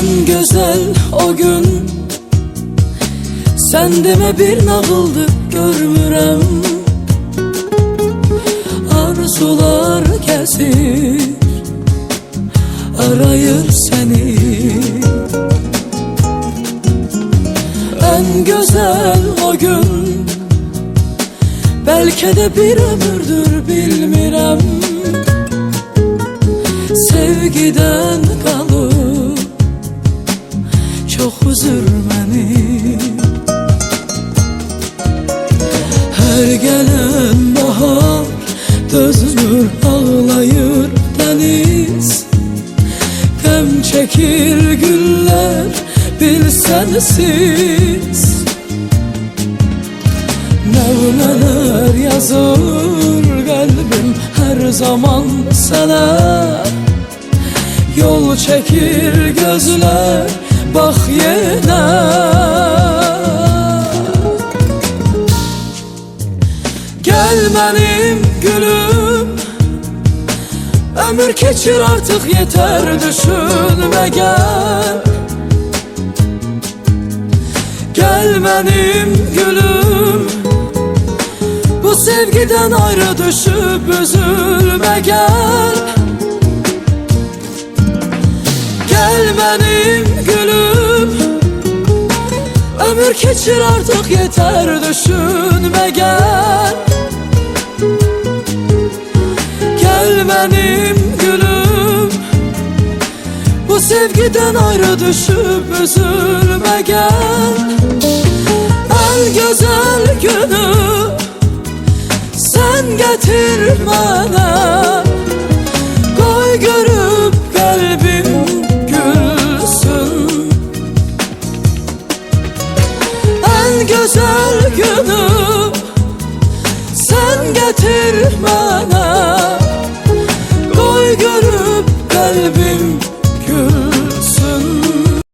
En güzel o gün sen deme bir nağıldı görmürəm. Arzular gəzir, arayır seni. En güzel o gün belki de bir ömürdür bilmirəm. Sevgiden kalır çok üzür beni. Her gelen bahar dözmür, ağlayır deniz. Gəm çekir güller bilsensiz. Nevneler yazır kalbim her zaman sana. Yol çekir gözler bak yine. Gel benim gülüm, ömür keçir artık yeter düşünme gel. Gel benim gülüm, bu sevgiden ayrı düşüp üzülme gel. Gel benim gülüm, ömür keçir artık yeter düşünme gel. Gel benim gülüm, bu sevgiden ayrı düşüp üzülme gel. En güzel günü sen getir bana. Koy görüp kalbim gülsün. En güzel günü sen getir bana.